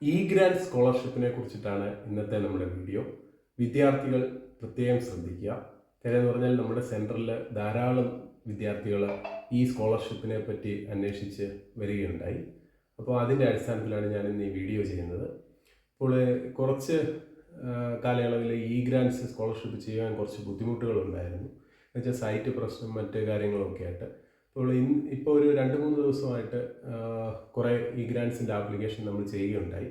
Grand സ്കോളർഷിപ്പിനെ കുറിച്ചിട്ടാണ് ഇന്നത്തെ നമ്മുടെ വീഡിയോ. വിദ്യാർത്ഥികൾ പ്രത്യേകം ശ്രദ്ധിക്കുക. കാര്യം എന്ന് പറഞ്ഞാൽ നമ്മുടെ സെൻറ്ററിൽ ധാരാളം വിദ്യാർത്ഥികൾ ഈ സ്കോളർഷിപ്പിനെ പറ്റി അന്വേഷിച്ച് വരികയുണ്ടായി. അപ്പോൾ അതിൻ്റെ അടിസ്ഥാനത്തിലാണ് ഞാൻ ഇന്ന് ഈ വീഡിയോ ചെയ്യുന്നത്. അപ്പോൾ കുറച്ച് കാലയളവിൽ ഗ്രാൻഡ്സ് സ്കോളർഷിപ്പ് ചെയ്യാൻ കുറച്ച് ബുദ്ധിമുട്ടുകളുണ്ടായിരുന്നു. എന്നുവെച്ചാൽ സൈറ്റ് പ്രശ്നം മറ്റ് കാര്യങ്ങളൊക്കെ ആയിട്ട്. ഇപ്പോൾ ഒരു 2-3 ദിവസമായിട്ട് കുറേ ഗ്രാൻഡ്സിൻ്റെ ആപ്ലിക്കേഷൻ നമ്മൾ ചെയ്യുകയുണ്ടായി.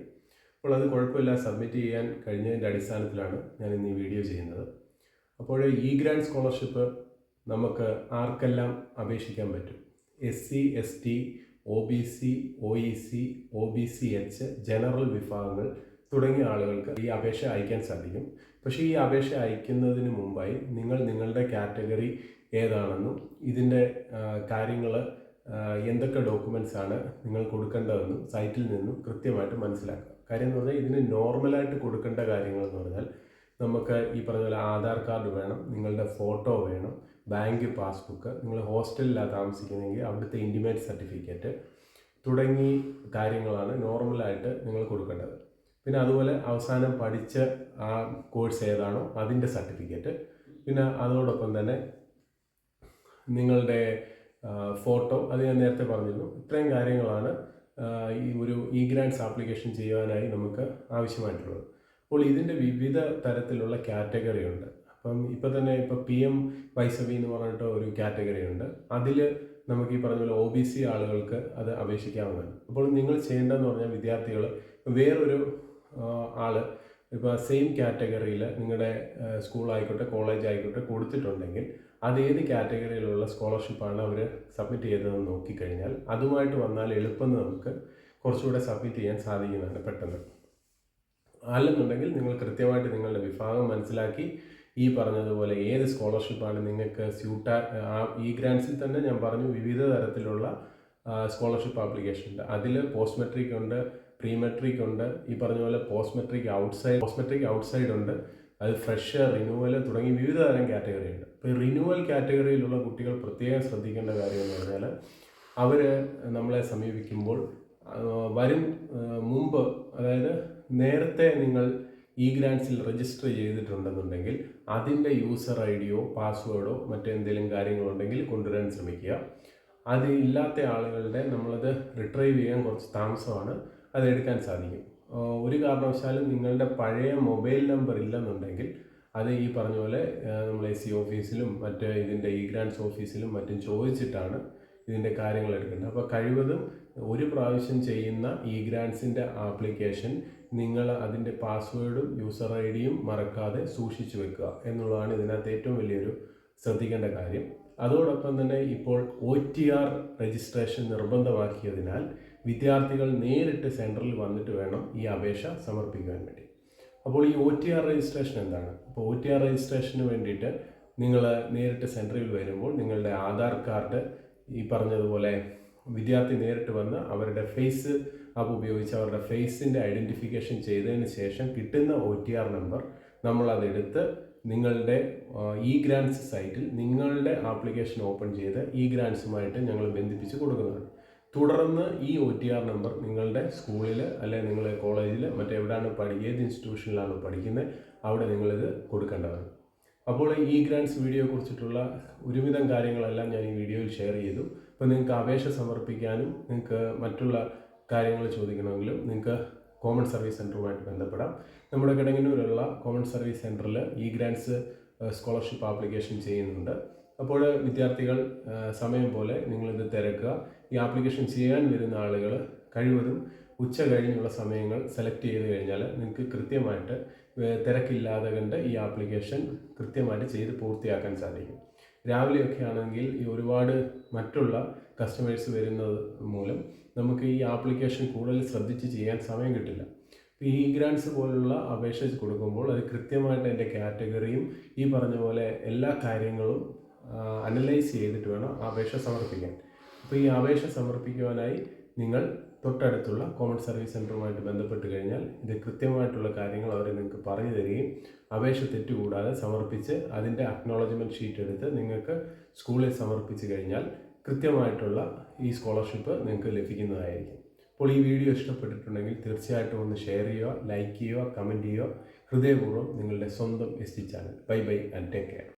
അപ്പോൾ അത് കുഴപ്പമില്ല, സബ്മിറ്റ് ചെയ്യാൻ കഴിഞ്ഞതിൻ്റെ അടിസ്ഥാനത്തിലാണ് ഞാൻ ഇന്ന് ഈ വീഡിയോ ചെയ്യുന്നത്. അപ്പോൾ ഗ്രാൻഡ് സ്കോളർഷിപ്പ് നമുക്ക് ആർക്കെല്ലാം അപേക്ഷിക്കാൻ പറ്റും? SC, ST, OBC, OEC, OBCH, general വിഭാഗങ്ങൾ തുടങ്ങിയ ആളുകൾക്ക് ഈ അപേക്ഷ അയക്കാൻ സാധിക്കും. പക്ഷേ ഈ അപേക്ഷ അയക്കുന്നതിന് മുമ്പായി നിങ്ങളുടെ കാറ്റഗറി ഏതാണെന്നും ഇതിൻ്റെ കാര്യങ്ങൾ എന്തൊക്കെ ഡോക്യുമെൻറ്റ്സ് ആണ് നിങ്ങൾ കൊടുക്കേണ്ടതെന്നും സൈറ്റിൽ നിന്നും കൃത്യമായിട്ട് മനസ്സിലാക്കുക. കാര്യം എന്ന് പറഞ്ഞാൽ ഇതിന് നോർമലായിട്ട് കൊടുക്കേണ്ട കാര്യങ്ങൾ എന്ന് പറഞ്ഞാൽ നമുക്ക് ഈ പറഞ്ഞ പോലെ ആധാർ കാർഡ് വേണം, നിങ്ങളുടെ ഫോട്ടോ വേണം, ബാങ്ക് പാസ്ബുക്ക്, നിങ്ങൾ ഹോസ്റ്റലിലാണ് താമസിക്കുന്നതെങ്കിൽ അവിടുത്തെ ഇൻറ്റിമേറ്റ് സർട്ടിഫിക്കറ്റ് തുടങ്ങി കാര്യങ്ങളാണ് നോർമലായിട്ട് നിങ്ങൾ കൊടുക്കേണ്ടത്. പിന്നെ അതുപോലെ അവസാനം പഠിച്ച ആ കോഴ്സ് ഏതാണോ അതിൻ്റെ സർട്ടിഫിക്കറ്റ്, പിന്നെ അതോടൊപ്പം തന്നെ നിങ്ങളുടെ ഫോട്ടോ, അത് ഞാൻ നേരത്തെ പറഞ്ഞിരുന്നു. ഇത്രയും കാര്യങ്ങളാണ് ഈ ഗ്രാൻഡ്സ് ആപ്ലിക്കേഷൻ ചെയ്യുവാനായി നമുക്ക് ആവശ്യമായിട്ടുള്ളത്. അപ്പോൾ ഇതിൻ്റെ വിവിധ തരത്തിലുള്ള കാറ്റഗറി ഉണ്ട്. അപ്പം ഇപ്പോൾ PM വൈസവി എന്ന് പറഞ്ഞിട്ട് ഒരു കാറ്റഗറി ഉണ്ട്. അതിൽ നമുക്ക് ഈ പറഞ്ഞ പോലെ OBC ആളുകൾക്ക് അത് അപേക്ഷിക്കാവുന്നതാണ്. അപ്പോൾ നിങ്ങൾ ചെയ്യേണ്ടതെന്ന് പറഞ്ഞാൽ വിദ്യാർത്ഥികൾ വേറൊരു ആൾ ഇപ്പോൾ സെയിം കാറ്റഗറിയിൽ നിങ്ങളുടെ സ്കൂളായിക്കോട്ടെ കോളേജ് ആയിക്കോട്ടെ കൊടുത്തിട്ടുണ്ടെങ്കിൽ അത് ഏത് കാറ്റഗറിയിലുള്ള സ്കോളർഷിപ്പാണ് അവർ സബ്മിറ്റ് ചെയ്തതെന്ന് നോക്കിക്കഴിഞ്ഞാൽ അതുമായിട്ട് വന്നാൽ എളുപ്പം നമുക്ക് കുറച്ചുകൂടെ സബ്മിറ്റ് ചെയ്യാൻ സാധിക്കുന്നതാണ് പെട്ടെന്ന്. അല്ലെന്നുണ്ടെങ്കിൽ നിങ്ങൾ കൃത്യമായിട്ട് നിങ്ങളുടെ വിഭാഗം മനസ്സിലാക്കി ഈ പറഞ്ഞതുപോലെ ഏത് സ്കോളർഷിപ്പാണ് നിങ്ങൾക്ക് ഗ്രാൻഡ്സിൽ തന്നെ ഞാൻ പറഞ്ഞു വിവിധ തരത്തിലുള്ള സ്കോളർഷിപ്പ് ആപ്ലിക്കേഷൻ ഉണ്ട്. അതിൽ പോസ്റ്റ് മെട്രിക് ഉണ്ട്, പ്രീ മെട്രിക് ഉണ്ട്, ഈ പറഞ്ഞ പോലെ പോസ്റ്റ് മെട്രിക് ഔട്ട്സൈഡ് ഉണ്ട്, അത് ഫ്രഷർ, റിന്യൂവൽ തുടങ്ങി വിവിധ തരം കാറ്റഗറി ഉണ്ട്. ഇപ്പോൾ ഈ റിന്യൂവൽ കാറ്റഗറിയിലുള്ള കുട്ടികൾ പ്രത്യേകം ശ്രദ്ധിക്കേണ്ട കാര്യം എന്ന് പറഞ്ഞാൽ അവർ നമ്മളെ സമീപിക്കുമ്പോൾ മുമ്പ്, അതായത് നേരത്തെ നിങ്ങൾ ഗ്രാൻഡ്സിൽ രജിസ്റ്റർ ചെയ്തിട്ടുണ്ടെന്നുണ്ടെങ്കിൽ അതിൻ്റെ യൂസർ ID-യോ പാസ്വേഡോ മറ്റെന്തെങ്കിലും കാര്യങ്ങളുണ്ടെങ്കിൽ കൊണ്ടുവരാൻ ശ്രമിക്കുക. അത് ഇല്ലാത്ത ആളുകളുടെ നമ്മളത് റിട്രൈവ് ചെയ്യാൻ കുറച്ച് താമസമാണ്, അത് എടുക്കാൻ സാധിക്കും. ഒരു കാരണവശാലും നിങ്ങളുടെ പഴയ മൊബൈൽ നമ്പർ ഇല്ലെന്നുണ്ടെങ്കിൽ അത് ഈ പറഞ്ഞ പോലെ നമ്മൾ SC ഓഫീസിലും മറ്റ് ഇതിൻ്റെ ഗ്രാൻഡ്സ് ഓഫീസിലും മറ്റും ചോദിച്ചിട്ടാണ് ഇതിൻ്റെ കാര്യങ്ങൾ എടുക്കേണ്ടത്. അപ്പോൾ കഴിവതും ഒരു പ്രാവശ്യം ചെയ്യുന്ന ഗ്രാൻഡ്സിൻ്റെ ആപ്ലിക്കേഷൻ നിങ്ങൾ അതിൻ്റെ പാസ്വേഡും യൂസർ ID-യും മറക്കാതെ സൂക്ഷിച്ചു വെക്കുക എന്നുള്ളതാണ് ഇതിനകത്ത് ഏറ്റവും വലിയൊരു ശ്രദ്ധിക്കേണ്ട കാര്യം. അതോടൊപ്പം തന്നെ ഇപ്പോൾ OTR രജിസ്ട്രേഷൻ നിർബന്ധമാക്കിയതിനാൽ വിദ്യാർത്ഥികൾ നേരിട്ട് സെൻറ്ററിൽ വന്നിട്ട് വേണം ഈ അപേക്ഷ സമർപ്പിക്കാൻ വേണ്ടി. അപ്പോൾ ഈ OTR രജിസ്ട്രേഷൻ എന്താണ്? അപ്പോൾ OTR രജിസ്ട്രേഷന് വേണ്ടിയിട്ട് നിങ്ങൾ നേരിട്ട് സെൻറ്ററിൽ വരുമ്പോൾ നിങ്ങളുടെ ആധാർ കാർഡ്, ഈ പറഞ്ഞതുപോലെ വിദ്യാർത്ഥി നേരിട്ട് വന്ന് അവരുടെ ഫേസ് ആപ്പ് ഉപയോഗിച്ച് അവരുടെ ഫേസിൻ്റെ ഐഡൻറ്റിഫിക്കേഷൻ ചെയ്തതിന് ശേഷം കിട്ടുന്ന OTR നമ്പർ നമ്മളതെടുത്ത് നിങ്ങളുടെ ഗ്രാൻഡ്സ് സൈറ്റിൽ നിങ്ങളുടെ ആപ്ലിക്കേഷൻ ഓപ്പൺ ചെയ്ത് ഗ്രാൻഡ്സുമായിട്ട് ഞങ്ങൾ ബന്ധിപ്പിച്ച് കൊടുക്കുന്നതാണ്. തുടർന്ന് ഈ OTR നമ്പർ നിങ്ങളുടെ സ്കൂളിൽ അല്ലെങ്കിൽ നിങ്ങളുടെ കോളേജിൽ മറ്റെവിടെയാണ് ഏത് ഇൻസ്റ്റിറ്റ്യൂഷനിലാണ് പഠിക്കുന്നത് അവിടെ നിങ്ങളിത് കൊടുക്കേണ്ടതാണ്. അപ്പോൾ ഗ്രാൻഡ്സ് വീഡിയോയെ കുറിച്ചിട്ടുള്ള ഒരുവിധം കാര്യങ്ങളെല്ലാം ഞാൻ ഈ വീഡിയോയിൽ ഷെയർ ചെയ്തു. അപ്പോൾ നിങ്ങൾക്ക് അപേക്ഷ സമർപ്പിക്കാനും നിങ്ങൾക്ക് മറ്റുള്ള കാര്യങ്ങൾ ചോദിക്കണമെങ്കിലും നിങ്ങൾക്ക് കോമൺ സർവീസ് സെൻറ്ററുമായിട്ട് ബന്ധപ്പെടാം. നമ്മുടെ കിടങ്ങന്നൂരുള്ള കോമൺ സർവീസ് സെൻറ്ററിൽ ഗ്രാൻഡ്സ് സ്കോളർഷിപ്പ് ആപ്ലിക്കേഷൻ ചെയ്യുന്നുണ്ട്. അപ്പോൾ വിദ്യാർത്ഥികൾ സമയം പോലെ നിങ്ങളിത് തിരക്കുക. ഈ ആപ്ലിക്കേഷൻ ചെയ്യാൻ വരുന്ന ആളുകൾ കഴിവതും ഉച്ച കഴിഞ്ഞുള്ള സമയങ്ങൾ സെലക്ട് ചെയ്ത് കഴിഞ്ഞാൽ നിങ്ങൾക്ക് കൃത്യമായിട്ട് തിരക്കില്ലാതെ കണ്ട് ഈ ആപ്ലിക്കേഷൻ കൃത്യമായിട്ട് ചെയ്ത് പൂർത്തിയാക്കാൻ സാധിക്കും. രാവിലെയൊക്കെ ആണെങ്കിൽ ഒരുപാട് മറ്റുള്ള കസ്റ്റമേഴ്സ് വരുന്നത് മൂലം നമുക്ക് ഈ ആപ്ലിക്കേഷൻ കൂടുതൽ ശ്രദ്ധിച്ച് ചെയ്യാൻ സമയം കിട്ടില്ല. ഈ ഗ്രാൻഡ്സ് പോലുള്ള അപേക്ഷ കൊടുക്കുമ്പോൾ അത് കൃത്യമായിട്ട് അതിൻ്റെ കാറ്റഗറിയും ഈ പറഞ്ഞ പോലെ എല്ലാ കാര്യങ്ങളും അനലൈസ് ചെയ്തിട്ട് വേണം അപേക്ഷ സമർപ്പിക്കാൻ. അപ്പോൾ ഈ അപേക്ഷ സമർപ്പിക്കുവാനായി നിങ്ങൾ തൊട്ടടുത്തുള്ള കോമൺ സർവീസ് സെൻറ്ററുമായിട്ട് ബന്ധപ്പെട്ട് കഴിഞ്ഞാൽ ഇത് കൃത്യമായിട്ടുള്ള കാര്യങ്ങൾ അവർ നിങ്ങൾക്ക് പറഞ്ഞു തരികയും അപേക്ഷ തെറ്റുകൂടാതെ സമർപ്പിച്ച് അതിൻ്റെ അക്നോളജ്മെൻറ്റ് ഷീറ്റ് എടുത്ത് നിങ്ങൾക്ക് സ്കൂളിൽ സമർപ്പിച്ച് കഴിഞ്ഞാൽ കൃത്യമായിട്ടുള്ള ഈ സ്കോളർഷിപ്പ് നിങ്ങൾക്ക് ലഭിക്കുന്നതായിരിക്കും. അപ്പോൾ ഈ വീഡിയോ ഇഷ്ടപ്പെട്ടിട്ടുണ്ടെങ്കിൽ തീർച്ചയായിട്ടും ഒന്ന് ഷെയർ ചെയ്യുക, ലൈക്ക് ചെയ്യുക, കമൻറ്റ് ചെയ്യുക. ഹൃദയപൂർവ്വം നിങ്ങളുടെ സ്വന്തം SG channel. Bye bye and take care.